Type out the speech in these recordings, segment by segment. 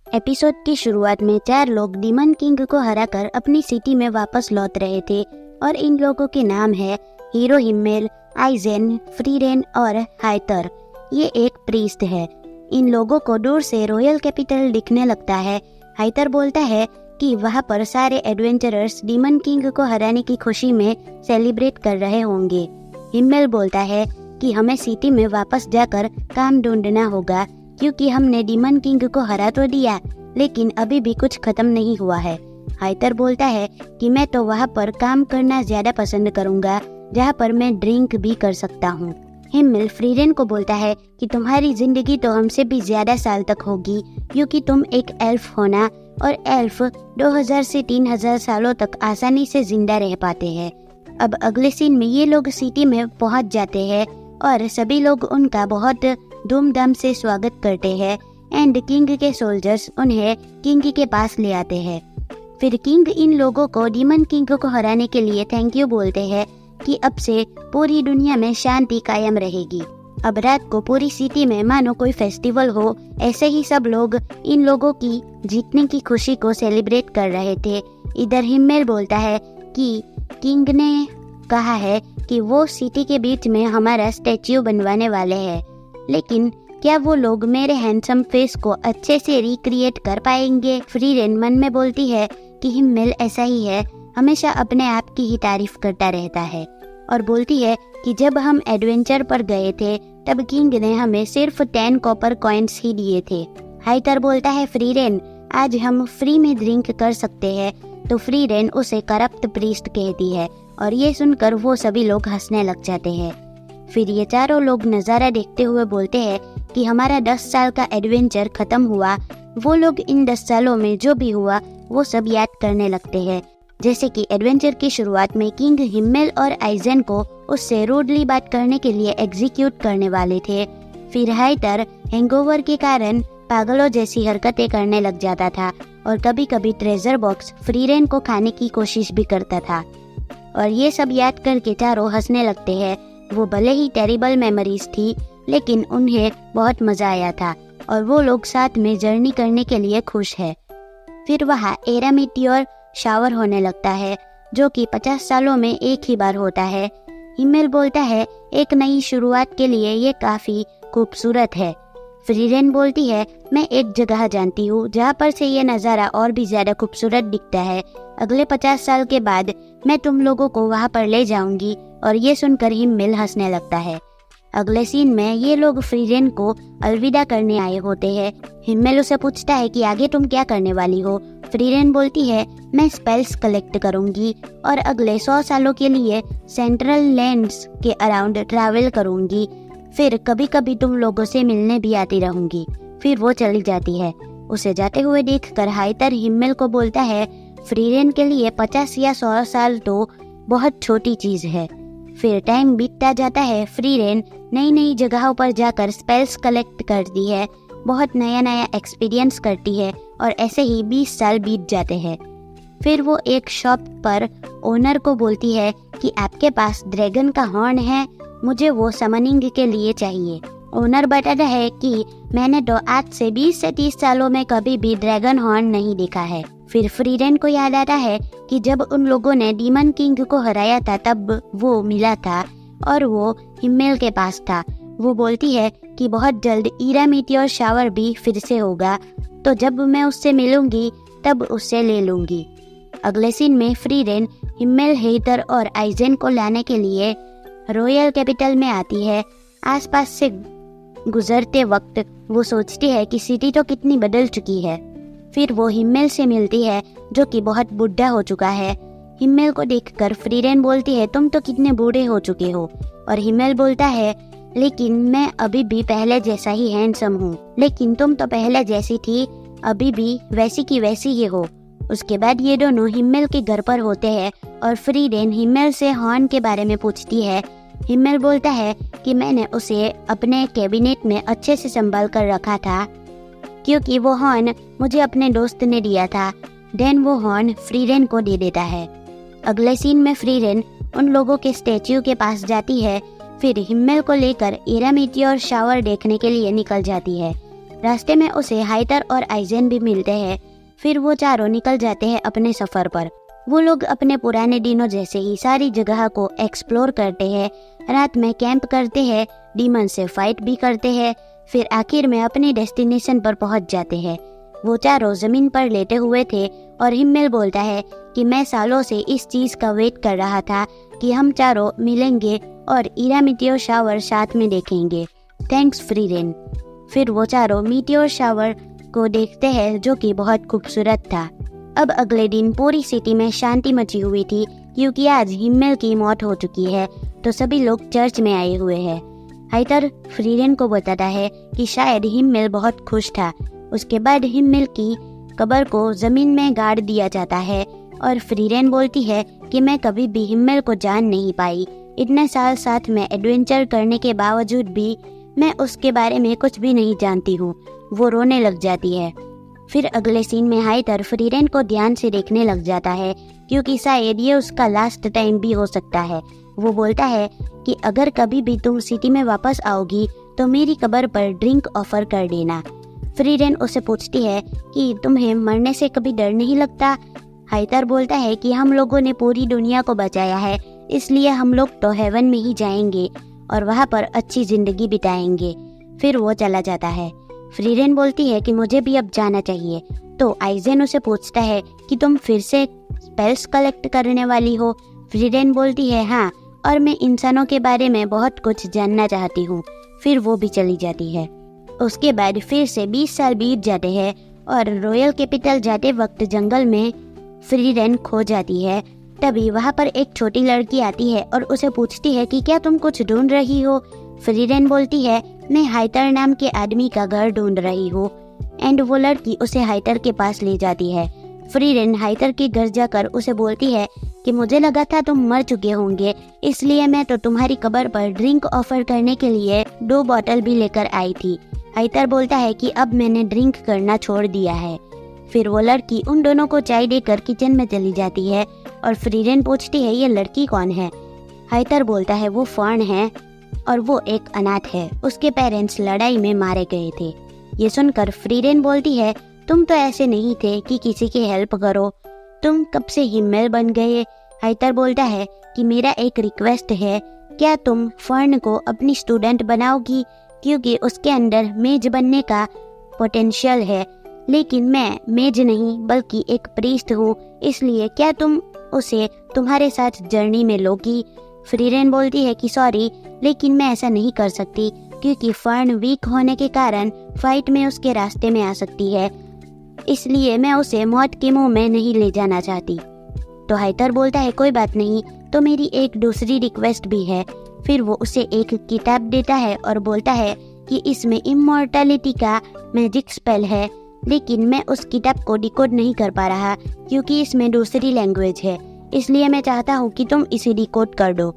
Episode की शुरुआत में 4 लोग डीमन किंग को हराकर अपनी सिटी में वापस लौट रहे थे और इन लोगों के नाम है हीरो हिम्मेल, आइजेन, फ्रीरेन और हाइतर। ये एक प्रीस्ट है। इन लोगों को दूर से रॉयल कैपिटल दिखने लगता है। हाइतर बोलता है कि वहाँ पर सारे एडवेंचरर्स डीमन किंग को हराने की खुशी में सेलिब्रेट कर रहे होंगे। हिम्मेल बोलता है कि हमें सिटी में वापस जाकर काम ढूंढना होगा क्योंकि हमने डीमन किंग को हरा तो दिया लेकिन अभी भी कुछ खत्म नहीं हुआ है। हाइतर बोलता है कि मैं तो वहाँ पर काम करना ज्यादा पसंद करूँगा जहाँ पर मैं ड्रिंक भी कर सकता हूँ। हिम्मेल फ्रीरेन को बोलता है कि तुम्हारी जिंदगी तो हमसे भी ज्यादा साल तक होगी क्योंकि तुम एक एल्फ हो ना, और एल्फ 2000 से 3000 सालों तक आसानी से जिंदा रह पाते हैं। अब अगले सीन में ये लोग सिटी में पहुंच जाते हैं और सभी लोग उनका बहुत धूमधाम से स्वागत करते हैं एंड किंग के सोल्जर्स उन्हें किंग के पास ले आते हैं। फिर किंग इन लोगों को डीमन किंग को हराने के लिए थैंक यू बोलते हैं कि अब से पूरी दुनिया में शांति कायम रहेगी। अब रात को पूरी सिटी में मानो कोई फेस्टिवल हो, ऐसे ही सब लोग इन लोगों की जीतने की खुशी को सेलिब्रेट कर रहे थे। इधर हिम्मेल बोलता है कि किंग ने कहा है कि वो सिटी के बीच में हमारा स्टैच्यू बनवाने वाले हैं, लेकिन क्या वो लोग मेरे हैंडसम फेस को अच्छे से रिक्रिएट कर पाएंगे? फ्रीरेन मन में बोलती है कि हिम्मेल ऐसा ही है, हमेशा अपने आप की ही तारीफ करता रहता है, और बोलती है कि जब हम एडवेंचर पर गए थे तब किंग ने हमें सिर्फ 10 कॉपर कॉइन्स ही दिए थे। हाइतर बोलता है फ्रीरेन आज हम फ्री में ड्रिंक कर सकते हैं, तो फ्रीरेन उसे करप्ट प्रीस्ट कहती है और ये सुनकर वो सभी लोग हंसने लग जाते हैं। फिर ये चारों लोग नज़ारा देखते हुए बोलते हैं कि हमारा 10 साल का एडवेंचर खत्म हुआ। वो लोग इन 10 सालों में जो भी हुआ वो सब याद करने लगते हैं, जैसे कि एडवेंचर की शुरुआत में किंग हिम्मेल और आइजेन को उससे रूडली बात करने के लिए एग्जीक्यूट करने वाले थे। फिर हाइटर हैंगओवर के कारण पागलों जैसी हरकतें करने लग जाता था और कभी कभी ट्रेजर बॉक्स फ्रीरेन को खाने की कोशिश भी करता था, और ये सब याद करके चारों हंसने लगते हैं। वो भले ही टेरिबल मेमोरीज थी लेकिन उन्हें बहुत मजा आया था और वो लोग साथ में जर्नी करने के लिए खुश है। फिर वहाँ एरा मीटियोर शावर होने लगता है जो कि 50 सालों में एक ही बार होता है। हिम्मेल बोलता है एक नई शुरुआत के लिए ये काफी खूबसूरत है। फ्रीरेन बोलती है मैं एक जगह जानती हूँ जहाँ पर से ये नज़ारा और भी ज्यादा खूबसूरत दिखता है। अगले 50 साल के बाद मैं तुम लोगों को वहाँ पर ले जाऊंगी, और ये सुनकर हिम्मेल हंसने लगता है। अगले सीन में ये लोग फ्रीरेन को अलविदा करने आए होते हैं। हिम्मेल उसे पूछता है कि आगे तुम क्या करने वाली हो? फ्रीरेन बोलती है मैं स्पेल्स कलेक्ट करूंगी और अगले 100 सालों के लिए सेंट्रल लैंड्स के अराउंड ट्रैवल करूंगी, फिर कभी कभी तुम लोगों से मिलने भी आती रहूंगी। फिर वो चली जाती है। उसे जाते हुए देखकर हाइतर हिम्मेल को बोलता है फ्रीरेन के लिए 50 या 100 साल तो बहुत छोटी चीज है। फिर टाइम बीतता जाता है। फ्रीरेन नई नई जगहों पर जाकर स्पेल्स कलेक्ट करती है, बहुत नया नया एक्सपीरियंस करती है, और ऐसे ही 20 साल बीत जाते हैं। फिर वो एक शॉप पर ओनर को बोलती है कि आपके पास ड्रैगन का हॉर्न है, मुझे वो समनिंग के लिए चाहिए। ओनर बताता है कि मैंने तो आज से 20 से 30 सालों में कभी भी ड्रैगन हॉर्न नहीं देखा है। फिर फ्रीरेन को याद आता है कि जब उन लोगों ने डीमन किंग को हराया था तब वो मिला था और वो हिम्मेल के पास था। वो बोलती है कि बहुत जल्द ईरा मीटियोर शावर भी फिर से होगा, तो जब मैं उससे मिलूंगी तब उससे ले लूंगी। अगले सीन में फ्रीरेन हिम्मेल, हेइतर और आइजेन को लाने के लिए रॉयल कैपिटल में आती है। आसपास से गुजरते वक्त वो सोचती है कि सिटी तो कितनी बदल चुकी है। फिर वो हिम्मेल से मिलती है जो कि बहुत बुढ़ा हो चुका है। हिम्मेल को देखकर फ्रीरेन बोलती है तुम तो कितने बूढ़े हो चुके हो, और हिम्मेल बोलता है लेकिन मैं अभी भी पहले जैसा ही हैंडसम हूँ। लेकिन तुम तो पहले जैसी थी, अभी भी वैसी की वैसी ही हो। उसके बाद ये दोनों हिम्मेल के घर पर होते हैं और फ्रीरेन हिम्मेल से हॉर्न के बारे में पूछती है। हिम्मेल बोलता है कि मैंने उसे अपने कैबिनेट में अच्छे से संभाल कर रखा था क्योंकि वो हॉर्न मुझे अपने दोस्त ने दिया था। देन वो हॉर्न फ्रीरेन को दे देता है। अगले सीन में फ्रीरेन उन लोगों के स्टैच्यू के पास जाती है, फिर हिम्मेल को लेकर एरा मीटियोर शावर देखने के लिए निकल जाती है। रास्ते में उसे हाइटर और आइजेन भी मिलते हैं। फिर वो चारों निकल जाते हैं अपने सफर पर। वो लोग अपने पुराने दिनों जैसे ही सारी जगह को एक्सप्लोर करते हैं, रात में कैंप करते हैं, डीमन से फाइट भी करते हैं, फिर आखिर में अपने डेस्टिनेशन पर पहुंच जाते हैं। वो चारों जमीन पर लेटे हुए थे और हिम्मेल बोलता है कि मैं सालों से इस चीज का वेट कर रहा था कि हम चारों मिलेंगे और इरा मीटियोर शावर साथ में देखेंगे। थैंक्स फ्रीरेन। फिर वो चारों मीटियोर शावर को देखते हैं जो कि बहुत खूबसूरत था। अब अगले दिन पूरी सिटी में शांति मची हुई थी क्योंकि आज हिम्मेल की मौत हो चुकी है, तो सभी लोग चर्च में आए हुए हैं। हाइटर फ्रीरेन को बताता है कि शायद हिम्मेल बहुत खुश था। उसके बाद हिम्मेल की कब्र को जमीन में गाड़ दिया जाता है और फ्रीरेन बोलती है कि मैं कभी भी हिम्मेल को जान नहीं पाई। इतने साल साथ में एडवेंचर करने के बावजूद भी मैं उसके बारे में कुछ भी नहीं जानती हूँ। वो रोने लग जाती है। फिर अगले सीन में हाइटर फ्रीरेन को ध्यान से देखने लग जाता है क्योंकि शायद ये उसका लास्ट टाइम भी हो सकता है। वो बोलता है कि अगर कभी भी तुम सिटी में वापस आओगी तो मेरी कब्र पर ड्रिंक ऑफर कर देना। फ्रीरेन उसे पूछती है कि तुम्हें मरने से कभी डर नहीं लगता। हाइटर बोलता है कि हम लोगों ने पूरी दुनिया को बचाया है, इसलिए हम लोग तो हेवन में ही जाएंगे और वहाँ पर अच्छी जिंदगी बिताएंगे। फिर वो चला जाता है। फ्रीरेन बोलती है कि मुझे भी अब जाना चाहिए। तो आइजेन उसे पूछता है कि तुम फिर से स्पेल्स कलेक्ट करने वाली हो। फ्रीरेन बोलती है हाँ, और मैं इंसानों के बारे में बहुत कुछ जानना चाहती हूँ। फिर वो भी चली जाती है। उसके बाद फिर से 20 साल बीत जाते हैं और रॉयल कैपिटल जाते वक्त जंगल में फ्रीरेन खो जाती है। तभी वहाँ पर एक छोटी लड़की आती है और उसे पूछती है कि क्या तुम कुछ ढूंढ रही हो। फ्रीरेन बोलती है मैं हाइटर नाम के आदमी का घर ढूंढ रही हूँ। एंड वो लड़की उसे हाइटर के पास ले जाती है। फ्रीरेन हाइटर के घर जाकर उसे बोलती है कि मुझे लगा था तुम मर चुके होंगे, इसलिए मैं तो तुम्हारी कब्र पर ड्रिंक ऑफर करने के लिए 2 बोतल भी लेकर आई थी। हाइटर बोलता है कि अब मैंने ड्रिंक करना छोड़ दिया है। फिर वो लड़की उन दोनों को चाय देकर किचन में चली जाती है और फ्रीरेन पूछती है ये लड़की कौन है। हाइटर बोलता है वो फर्न है और वो एक अनाथ है, उसके पेरेंट्स लड़ाई में मारे गए थे। ये सुनकर फ्रीरेन बोलती है तुम तो ऐसे नहीं थे कि किसी की हेल्प करो, तुम कब से हिम्मेल बन गए। हाइटर बोलता है कि मेरा एक रिक्वेस्ट है, क्या तुम फर्न को अपनी स्टूडेंट बनाओगी, क्योंकि उसके अंदर मेज बनने का पोटेंशियल है, लेकिन मैं मेज नहीं बल्कि एक प्रीस्ट हूँ, इसलिए क्या तुम उसे तुम्हारे साथ जर्नी में लोगी। फ्रीरेन बोलती है कि सॉरी, लेकिन मैं ऐसा नहीं कर सकती क्योंकि फर्न वीक होने के कारण फाइट में उसके रास्ते में आ सकती है, इसलिए मैं उसे मौत के मुंह में नहीं ले जाना चाहती। तो हाइटर बोलता है कोई बात नहीं, तो मेरी एक दूसरी रिक्वेस्ट भी है। फिर वो उसे एक किताब देता है और बोलता है कि इसमें इमॉर्टैलिटी का मैजिक स्पेल है, लेकिन मैं उस किताब को डिकोड नहीं कर पा रहा क्योंकि इसमें दूसरी लैंग्वेज है, इसलिए मैं चाहता हूँ कि तुम इसे डिकोड कर दो।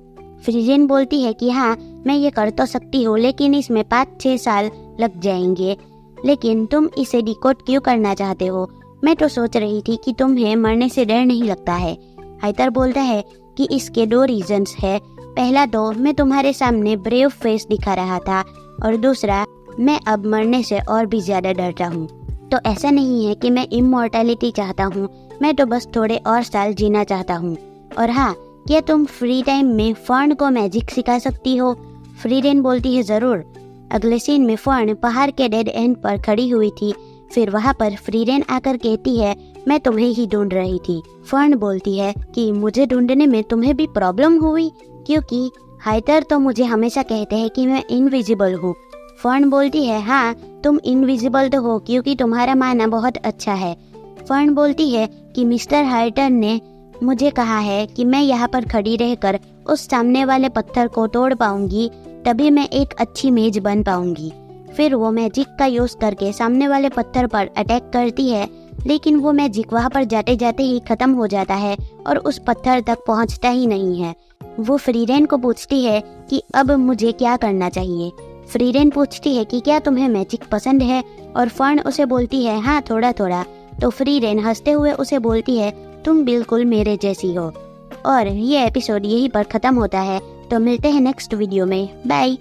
फ्रीरेन बोलती है कि हाँ मैं ये कर तो सकती हूँ, लेकिन इसमें 5-6 साल लग जाएंगे। लेकिन तुम इसे डिकोड क्यों करना चाहते हो? मैं तो सोच रही थी कि तुम्हें मरने से डर नहीं लगता है। हाइटर बोलता है कि इसके 2 रीजंस है। पहला तो मैं तुम्हारे सामने ब्रेव फेस दिखा रहा था, और दूसरा मैं अब मरने से और भी ज्यादा डरता हूँ। तो ऐसा नहीं है कि मैं इमॉर्टैलिटी चाहता हूँ, मैं तो बस थोड़े और साल जीना चाहता हूँ। और हाँ, क्या तुम फ्री टाइम में फर्न को मैजिक सिखा सकती हो? फ्रीरेन बोलती है जरूर। अगले सीन में फर्न पहाड़ के डेड एंड पर खड़ी हुई थी। फिर वहाँ पर फ्रीरेन आकर कहती है मैं तुम्हें ही ढूंढ रही थी। फर्न बोलती है कि मुझे ढूंढने में तुम्हें भी प्रॉब्लम हुई, क्योंकि हाइटर तो मुझे हमेशा कहते हैं कि मैं इनविजिबल हूँ। फर्न बोलती है हाँ तुम इनविजिबल तो हो क्योंकि तुम्हारा माना बहुत अच्छा है। फर्न बोलती है कि मिस्टर हाइटर ने मुझे कहा है कि मैं यहाँ पर खड़ी रहकर उस सामने वाले पत्थर को तोड़ पाऊंगी, तभी मैं एक अच्छी मेज बन पाऊंगी। फिर वो मैजिक का यूज करके सामने वाले पत्थर पर अटैक करती है, लेकिन वो मैजिक वहाँ पर जाते जाते ही खत्म हो जाता है और उस पत्थर तक पहुँचता ही नहीं है। वो फ्रीरेन को पूछती है कि अब मुझे क्या करना चाहिए। फ्रीरेन पूछती है कि क्या तुम्हें मैजिक पसंद है, और फर्न उसे बोलती है हाँ थोड़ा थोड़ा। तो फ्रीरेन हंसते हुए उसे बोलती है तुम बिल्कुल मेरे जैसी हो। और ये एपिसोड यहीं पर खत्म होता है। तो मिलते हैं नेक्स्ट वीडियो में। बाय।